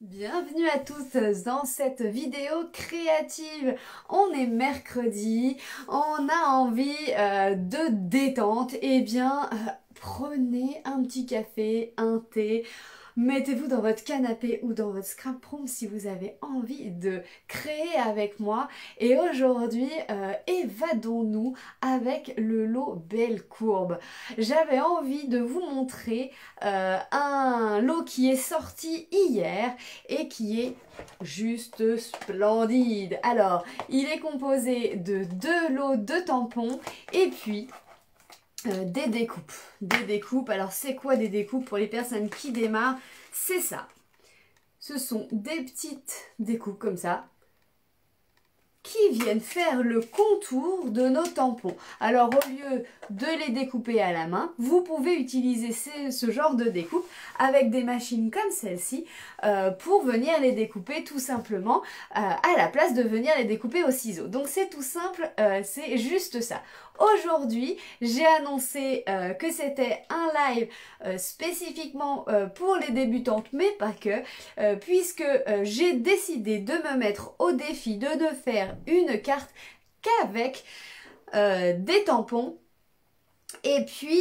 Bienvenue à tous dans cette vidéo créative. On est mercredi, on a envie de détente. Eh bien, prenez un petit café, un thé. Mettez-vous dans votre canapé ou dans votre scrap room si vous avez envie de créer avec moi. Et aujourd'hui, évadons-nous avec le lot Belle Courbe. J'avais envie de vous montrer un lot qui est sorti hier et qui est juste splendide. Alors, il est composé de 2 lots de tampons et puis des découpes. Des découpes, alors c'est quoi des découpes pour les personnes qui démarrent? C'est ça. Ce sont des petites découpes comme ça qui viennent faire le contour de nos tampons. Alors au lieu de les découper à la main, vous pouvez utiliser ce genre de découpe avec des machines comme celle-ci pour venir les découper tout simplement à la place de venir les découper au ciseau. Donc c'est tout simple, c'est juste ça. Aujourd'hui, j'ai annoncé que c'était un live spécifiquement pour les débutantes, mais pas que, puisque j'ai décidé de me mettre au défi de ne faire une carte qu'avec des tampons et puis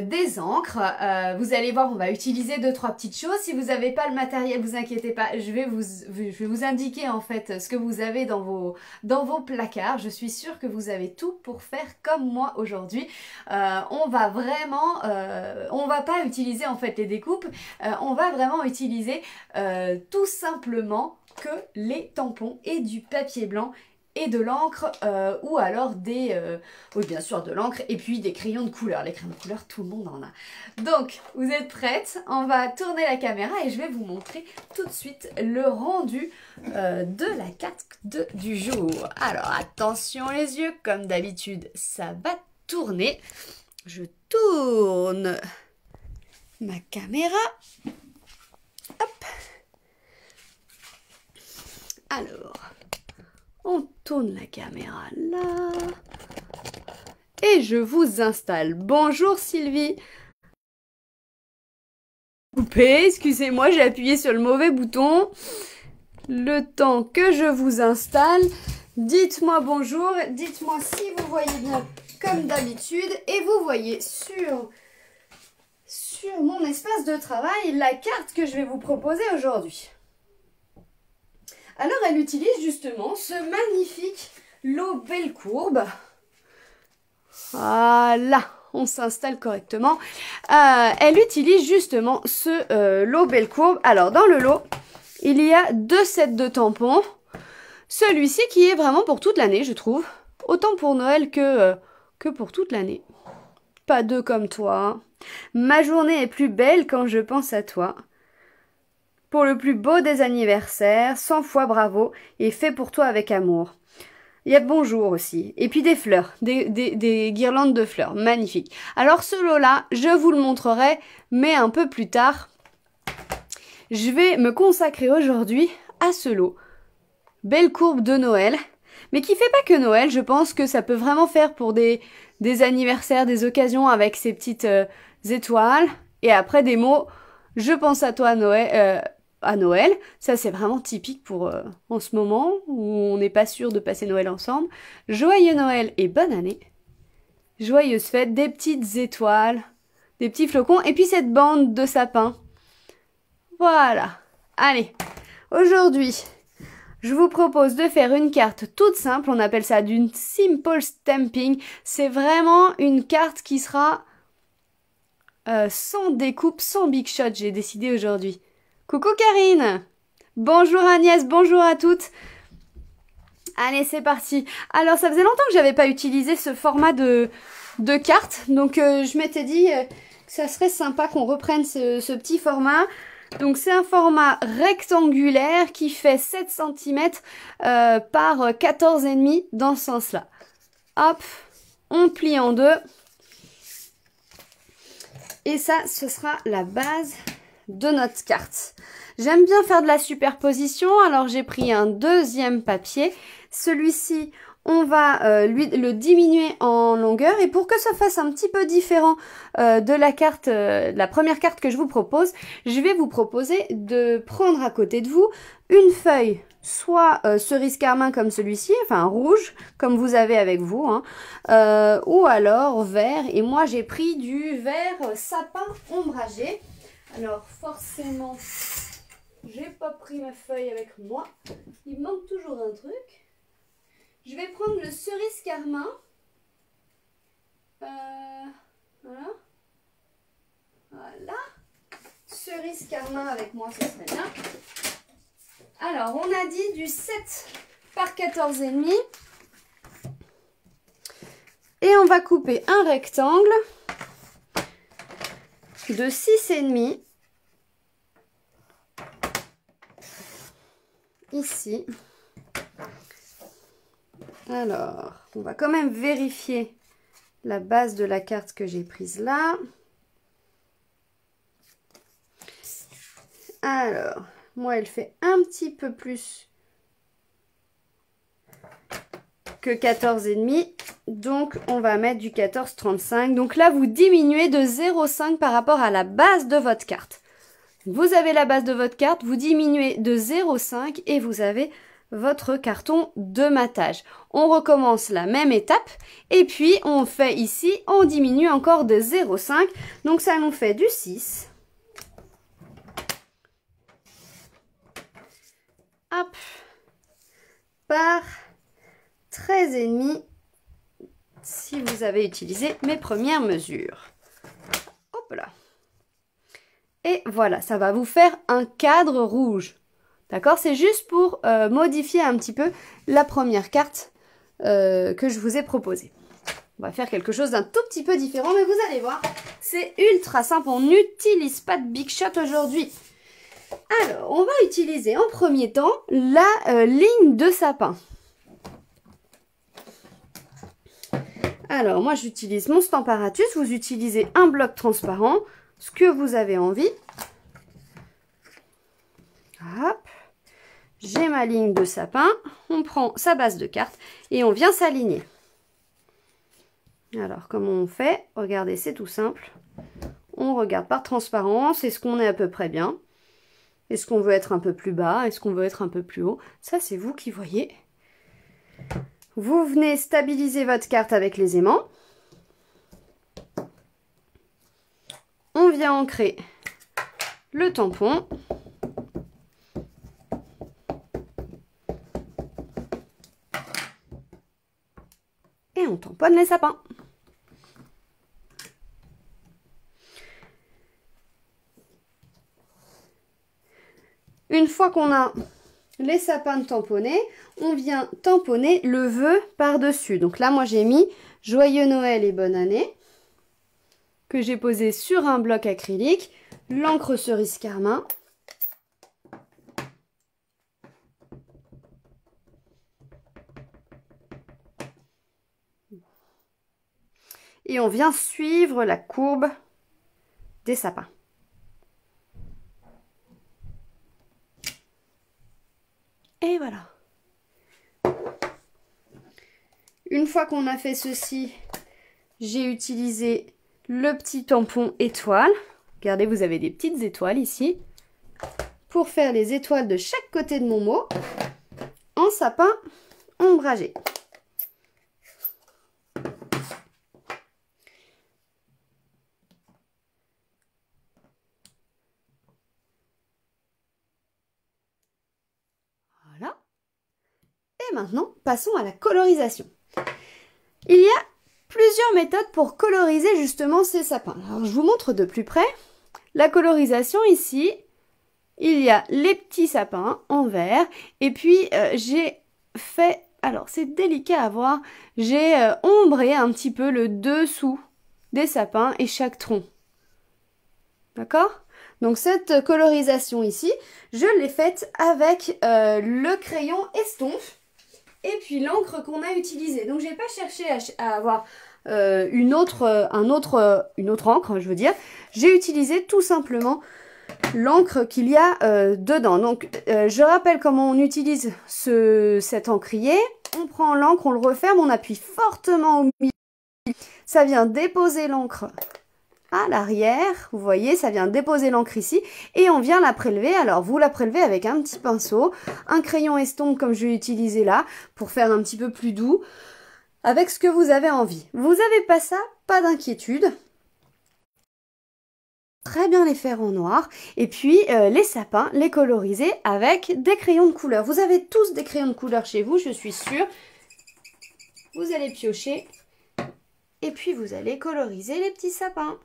des encres. Vous allez voir, on va utiliser 2-3 petites choses. Si vous n'avez pas le matériel, vous inquiétez pas, je vais vous indiquer en fait ce que vous avez dans vos placards. Je suis sûre que vous avez tout pour faire comme moi aujourd'hui. On va vraiment, on va pas utiliser en fait les découpes, on va vraiment utiliser tout simplement que les tampons et du papier blanc et de l'encre ou alors oui bien sûr de l'encre et puis des crayons de couleur. Les crayons de couleur, tout le monde en a. Donc vous êtes prêtes? On va tourner la caméra et je vais vous montrer tout de suite le rendu de la carte du jour. Alors attention les yeux, comme d'habitude ça va tourner. Je tourne ma caméra. Hop. Alors on tourne la caméra là. Et je vous installe. Bonjour Sylvie. Coupé, excusez-moi, j'ai appuyé sur le mauvais bouton. Le temps que je vous installe, dites-moi bonjour, dites-moi si vous voyez bien comme d'habitude. Et vous voyez sur mon espace de travail la carte que je vais vous proposer aujourd'hui. Alors elle utilise justement ce magnifique lot Belle Courbe. Voilà, on s'installe correctement. Elle utilise justement ce lot Belle Courbe. Alors dans le lot, il y a 2 sets de tampons. Celui-ci qui est vraiment pour toute l'année, je trouve. Autant pour Noël que pour toute l'année. Pas 2 comme toi. Ma journée est plus belle quand je pense à toi. Pour le plus beau des anniversaires, 100 fois bravo et fait pour toi avec amour. Il y a bonjour aussi. Et puis des fleurs, des guirlandes de fleurs. Magnifique. Alors ce lot-là, je vous le montrerai, mais un peu plus tard. Je vais me consacrer aujourd'hui à ce lot. Belle Courbe de Noël. Mais qui fait pas que Noël. Je pense que ça peut vraiment faire pour des anniversaires, des occasions avec ces petites étoiles. Et après des mots, je pense à toi Noël. À Noël, ça c'est vraiment typique pour en ce moment où on n'est pas sûr de passer Noël ensemble. Joyeux Noël et bonne année. Joyeuse fête, des petites étoiles, des petits flocons et puis cette bande de sapin. Voilà. Allez, aujourd'hui, je vous propose de faire une carte toute simple. On appelle ça d'une simple stamping. C'est vraiment une carte qui sera sans découpe, sans big shot. J'ai décidé aujourd'hui. Coucou Karine. Bonjour Agnès, bonjour à toutes. Allez, c'est parti. Alors, ça faisait longtemps que j'avais pas utilisé ce format de carte. Donc, je m'étais dit que ça serait sympa qu'on reprenne ce petit format. Donc, c'est un format rectangulaire qui fait 7 cm par 14,5 dans ce sens-là. Hop, on plie en 2. Et ça, ce sera la base de notre carte. J'aime bien faire de la superposition, alors j'ai pris un deuxième papier. Celui-ci, on va le diminuer en longueur. Et pour que ça fasse un petit peu différent de la carte, la première carte que je vous propose, je vais vous proposer de prendre à côté de vous une feuille, soit cerise carmin comme celui-ci, enfin rouge comme vous avez avec vous, hein, ou alors vert. Et moi j'ai pris du vert sapin ombragé. Alors forcément, j'ai pas pris ma feuille avec moi. Il me manque toujours un truc. Je vais prendre le cerise carmin. Voilà. Voilà. Cerise carmin avec moi, ce serait bien. Alors, on a dit du 7 par 14,5. Et on va couper un rectangle de 6,5. Ici. Alors, on va quand même vérifier la base de la carte que j'ai prise là. Alors, moi, elle fait un petit peu plus que 14,5. Donc, on va mettre du 14,35. Donc là, vous diminuez de 0,5 par rapport à la base de votre carte. Vous avez la base de votre carte, vous diminuez de 0,5 et vous avez votre carton de matage. On recommence la même étape et puis on fait ici, on diminue encore de 0,5. Donc ça nous fait du 6. Hop. Par 13,5 si vous avez utilisé mes premières mesures. Hop là. Et voilà, ça va vous faire un cadre rouge. D'accord? C'est juste pour modifier un petit peu la première carte que je vous ai proposée. On va faire quelque chose d'un tout petit peu différent, mais vous allez voir, c'est ultra simple. On n'utilise pas de Big Shot aujourd'hui. Alors, on va utiliser en premier temps la ligne de sapin. Alors, moi, j'utilise mon Stamparatus. Vous utilisez un bloc transparent, ce que vous avez envie. Hop. J'ai ma ligne de sapin. On prend sa base de carte et on vient s'aligner. Alors, comment on fait? Regardez, c'est tout simple. On regarde par transparence. Est-ce qu'on est à peu près bien? Est-ce qu'on veut être un peu plus bas? Est-ce qu'on veut être un peu plus haut? Ça, c'est vous qui voyez. Vous venez stabiliser votre carte avec les aimants. On vient ancrer le tampon. Et on tamponne les sapins. Une fois qu'on a les sapins tamponnés, on vient tamponner le vœu par-dessus. Donc là, moi, j'ai mis « Joyeux Noël et bonne année » que j'ai posé sur un bloc acrylique, l'encre cerise carmin. Et on vient suivre la courbe des sapins. Et voilà. Une fois qu'on a fait ceci, j'ai utilisé le petit tampon étoile. Regardez, vous avez des petites étoiles ici. Pour faire les étoiles de chaque côté de mon mot en sapin ombragé. Voilà. Et maintenant, passons à la colorisation. Il y a plusieurs méthodes pour coloriser justement ces sapins. Alors, je vous montre de plus près. La colorisation ici, il y a les petits sapins en vert. Et puis, j'ai fait... Alors, c'est délicat à voir. J'ai ombré un petit peu le dessous des sapins et chaque tronc. D'accord? Donc, cette colorisation ici, je l'ai faite avec le crayon estompe. Et puis l'encre qu'on a utilisée. Donc j'ai pas cherché à avoir une autre encre, je veux dire. J'ai utilisé tout simplement l'encre qu'il y a dedans. Donc je rappelle comment on utilise cet encrier. on prend l'encre, on le referme, on appuie fortement au milieu. Ça vient déposer l'encre à l'arrière. Vous voyez, ça vient déposer l'encre ici. Et on vient la prélever. Alors, vous la prélevez avec un petit pinceau, un crayon estompe comme je vais utiliser là, pour faire un petit peu plus doux, avec ce que vous avez envie. Vous n'avez pas ça, pas d'inquiétude. Très bien les faire en noir. Et puis, les sapins, les coloriser avec des crayons de couleur. Vous avez tous des crayons de couleur chez vous, je suis sûre. Vous allez piocher. Et puis, vous allez coloriser les petits sapins.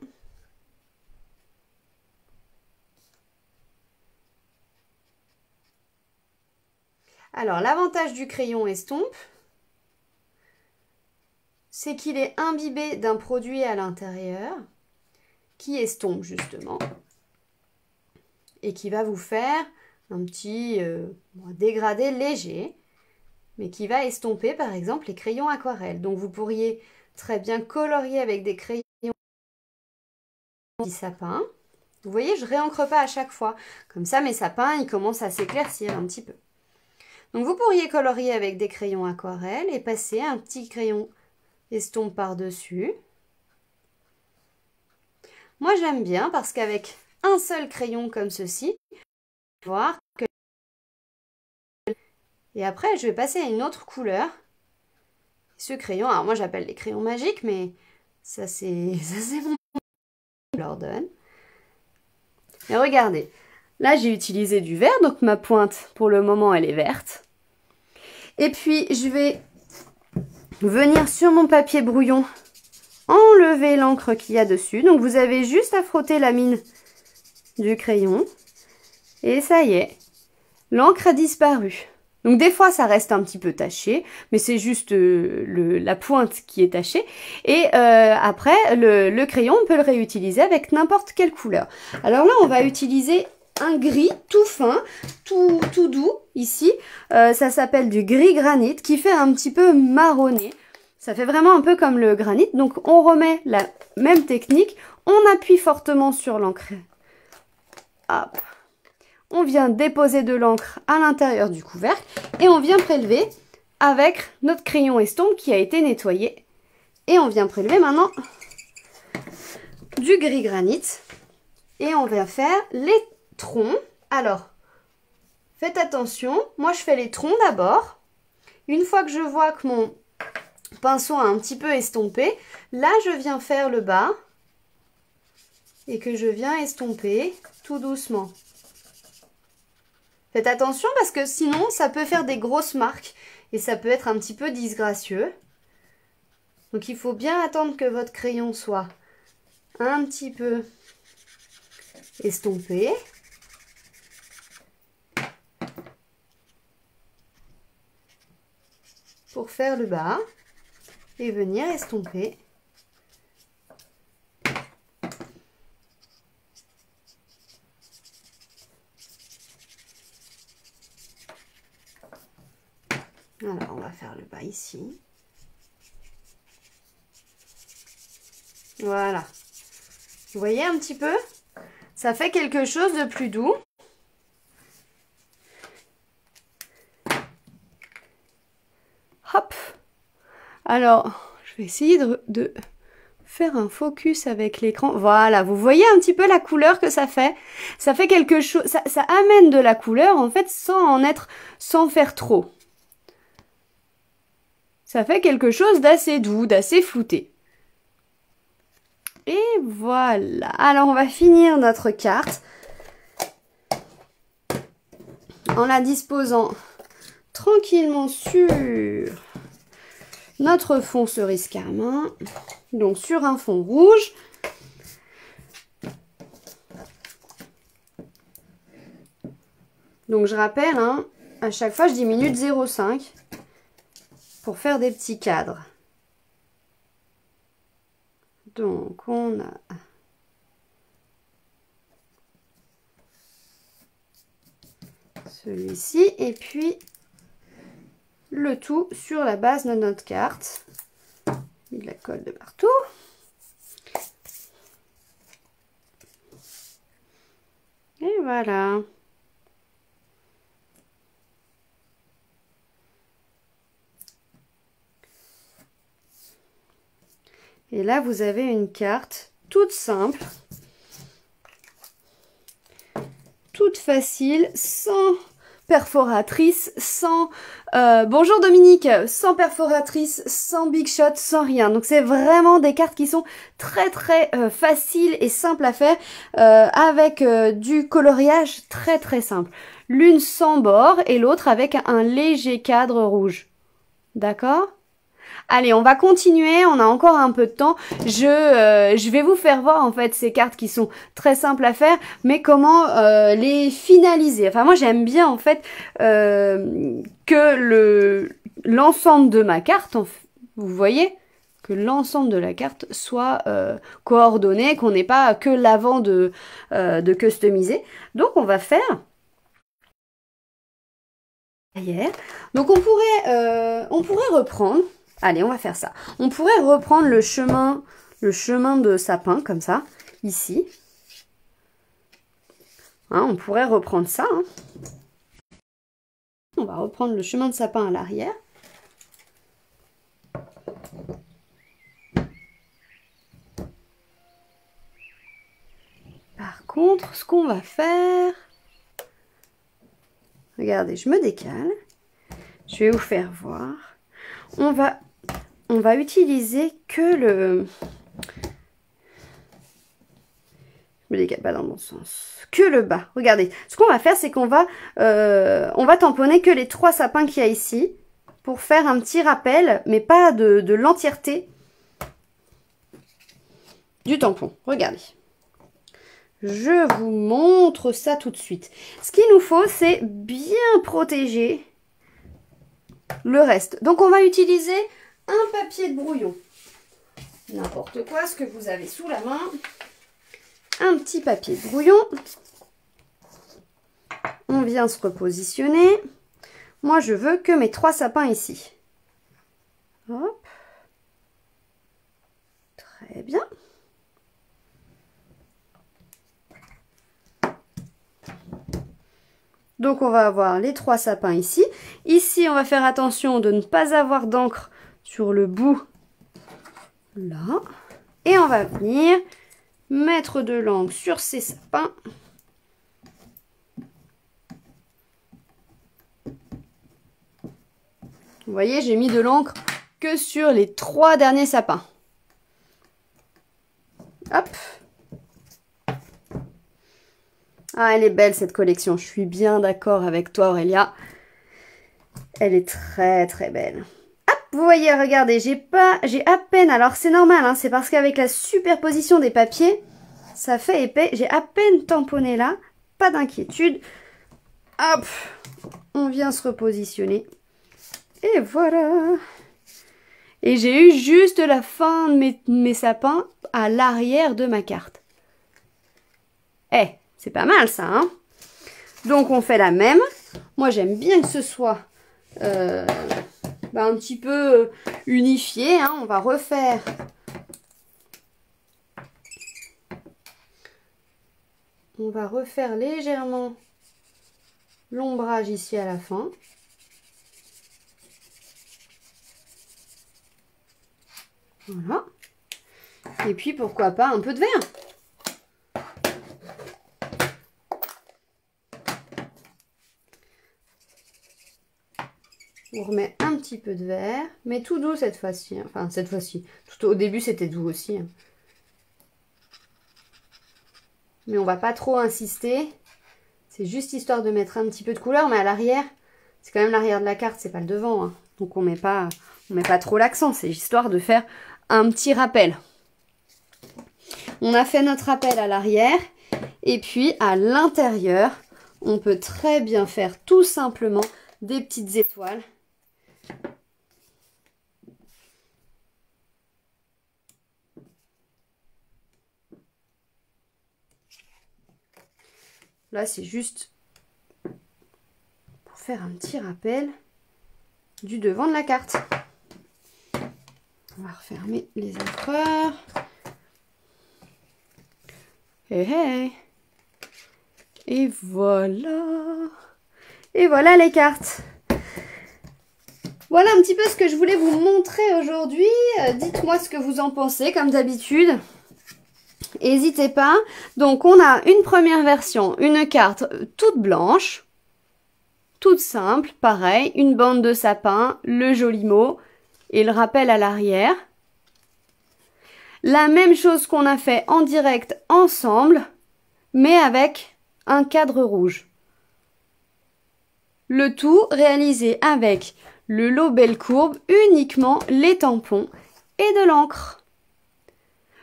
Alors, l'avantage du crayon estompe, c'est qu'il est imbibé d'un produit à l'intérieur qui estompe justement et qui va vous faire un petit dégradé léger, mais qui va estomper par exemple les crayons aquarelles. Donc vous pourriez très bien colorier avec des crayons petits sapins. Vous voyez, je réencre pas à chaque fois. Comme ça, mes sapins, ils commencent à s'éclaircir un petit peu. Donc vous pourriez colorier avec des crayons aquarelles et passer un petit crayon estompe par-dessus. Moi, j'aime bien parce qu'avec un seul crayon comme ceci, voir que... Et après, je vais passer à une autre couleur. Ce crayon, alors moi j'appelle les crayons magiques, mais ça c'est mon... Je leur donne. Mais regardez, là j'ai utilisé du vert, donc ma pointe pour le moment elle est verte. Et puis je vais venir sur mon papier brouillon, enlever l'encre qu'il y a dessus. Donc vous avez juste à frotter la mine du crayon. Et ça y est, l'encre a disparu. Donc des fois ça reste un petit peu taché, mais c'est juste la pointe qui est tachée. Et après, le crayon, on peut le réutiliser avec n'importe quelle couleur. Alors là, on va utiliser un gris tout fin, tout doux ici. Ça s'appelle du gris granit qui fait un petit peu marronné. Ça fait vraiment un peu comme le granit. Donc on remet la même technique. On appuie fortement sur l'encre. Hop. On vient déposer de l'encre à l'intérieur du couvercle et on vient prélever avec notre crayon estompe qui a été nettoyé. Et on vient prélever maintenant du gris granit et on va faire les troncs. Alors, faites attention, moi je fais les troncs d'abord. Une fois que je vois que mon pinceau a un petit peu estompé, là je viens faire le bas et que je viens estomper tout doucement. Faites attention parce que sinon ça peut faire des grosses marques et ça peut être un petit peu disgracieux. Donc il faut bien attendre que votre crayon soit un petit peu estompé. Pour faire le bas et venir estomper. Alors, on va faire le bas ici. Voilà. Vous voyez un petit peu? Ça fait quelque chose de plus doux. Hop. Alors, je vais essayer de faire un focus avec l'écran. Voilà, vous voyez un petit peu la couleur que ça fait? Ça fait quelque chose, ça amène de la couleur en fait sans faire trop. Ça fait quelque chose d'assez doux, d'assez flouté. Et voilà. Alors, on va finir notre carte en la disposant tranquillement sur notre fond cerise carmin. Donc, sur un fond rouge. Donc, je rappelle, hein, à chaque fois, je diminue de 0,5 pour faire des petits cadres. Donc, on a celui-ci et puis le tout sur la base de notre carte. Il la colle de partout. Et voilà. Et là, vous avez une carte toute simple, toute facile, sans perforatrice, sans... bonjour Dominique, sans perforatrice, sans big shot, sans rien. Donc c'est vraiment des cartes qui sont très faciles et simples à faire avec du coloriage très simple. L'une sans bord et l'autre avec un léger cadre rouge. D'accord ? Allez, on va continuer, on a encore un peu de temps. Je vais vous faire voir en fait ces cartes qui sont très simples à faire, mais comment les finaliser. Enfin, moi j'aime bien en fait que l'ensemble de ma carte, vous voyez, que l'ensemble de la carte soit coordonné, qu'on n'ait pas que l'avant de customiser. Donc on va faire... Donc on pourrait reprendre... Allez, on va faire ça. On pourrait reprendre le chemin de sapin, comme ça, ici. Hein, on pourrait reprendre ça. Hein. On va reprendre le chemin de sapin à l'arrière. Par contre, ce qu'on va faire... Regardez, je me décale. Je vais vous faire voir. On va utiliser que le... Je me décale pas dans le bon sens. Que le bas. Regardez, ce qu'on va faire, c'est qu'on va tamponner que les 3 sapins qu'il y a ici pour faire un petit rappel, mais pas de l'entièreté du tampon. Regardez. Je vous montre ça tout de suite. Ce qu'il nous faut, c'est bien protéger le reste. Donc, on va utiliser un papier de brouillon. N'importe quoi, ce que vous avez sous la main. Un petit papier de brouillon. On vient se repositionner. Moi, je veux que mes 3 sapins ici. Hop. Très bien. Donc, on va avoir les 3 sapins ici. Ici, on va faire attention de ne pas avoir d'encre sur le bout. Là. Et on va venir mettre de l'encre sur ces sapins. Vous voyez, j'ai mis de l'encre que sur les 3 derniers sapins. Hop. Ah, elle est belle cette collection. Je suis bien d'accord avec toi, Aurélia. Elle est très belle. Hop, vous voyez, regardez, j'ai à peine... Alors, c'est normal, hein, c'est parce qu'avec la superposition des papiers, ça fait épais. J'ai à peine tamponné là. Pas d'inquiétude. Hop, on vient se repositionner. Et voilà. Et j'ai eu juste la fin de mes sapins à l'arrière de ma carte. Eh, c'est pas mal ça, hein? Donc on fait la même. Moi j'aime bien que ce soit un petit peu unifié. Hein. On va refaire légèrement l'ombrage ici à la fin. Voilà. Et puis pourquoi pas un peu de vert. On remet un petit peu de vert, mais tout doux cette fois-ci. Enfin, cette fois-ci. Tout au début, c'était doux aussi. Hein. Mais on va pas trop insister. C'est juste histoire de mettre un petit peu de couleur, mais à l'arrière, c'est quand même l'arrière de la carte, c'est pas le devant. Hein. Donc on met pas trop l'accent. C'est histoire de faire un petit rappel. On a fait notre rappel à l'arrière. Et puis, à l'intérieur, on peut très bien faire tout simplement des petites étoiles. Là, c'est juste pour faire un petit rappel du devant de la carte. On va refermer les encreurs. Hey. Et voilà. Et voilà les cartes. Voilà un petit peu ce que je voulais vous montrer aujourd'hui. Dites-moi ce que vous en pensez, comme d'habitude. N'hésitez pas. Donc, on a une première version, une carte toute blanche, toute simple, pareil, une bande de sapin, le joli mot et le rappel à l'arrière. La même chose qu'on a fait en direct ensemble, mais avec un cadre rouge. Le tout réalisé avec le lot Belle Courbe, uniquement les tampons et de l'encre.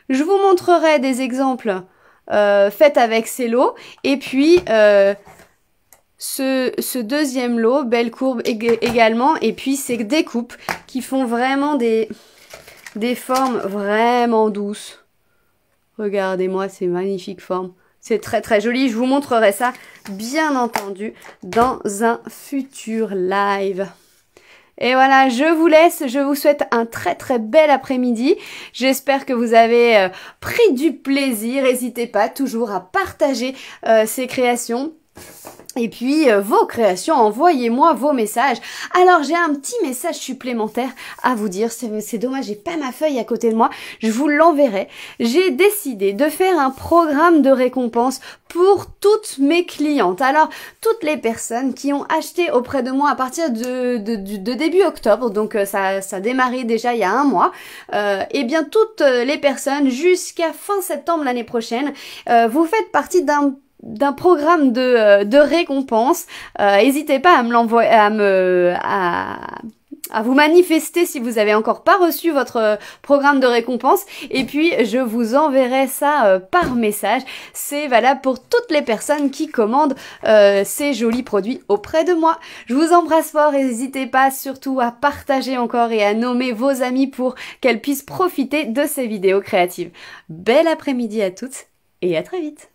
Je vous montrerai des exemples faits avec ces lots et puis ce deuxième lot, Belle Courbe également, et puis ces découpes qui font vraiment des formes vraiment douces. Regardez-moi ces magnifiques formes. C'est très très joli. Je vous montrerai ça, bien entendu, dans un futur live. Et voilà, je vous laisse. Je vous souhaite un très très bel après-midi. J'espère que vous avez pris du plaisir. N'hésitez pas toujours à partager ces créations. Et puis, vos créations, envoyez-moi vos messages. Alors, j'ai un petit message supplémentaire à vous dire. C'est dommage, j'ai pas ma feuille à côté de moi. Je vous l'enverrai. J'ai décidé de faire un programme de récompense pour toutes mes clientes. Alors, toutes les personnes qui ont acheté auprès de moi à partir de début octobre, donc ça a démarré déjà il y a un mois, et bien toutes les personnes jusqu'à fin septembre l'année prochaine, vous faites partie d'un programme de récompense. N'hésitez pas à me l'envoyer, à vous manifester si vous avez encore pas reçu votre programme de récompense, et puis je vous enverrai ça par message. C'est valable pour toutes les personnes qui commandent ces jolis produits auprès de moi. Je vous embrasse fort et n'hésitez pas surtout à partager encore et à nommer vos amis pour qu'elles puissent profiter de ces vidéos créatives. Bel après-midi à toutes et à très vite.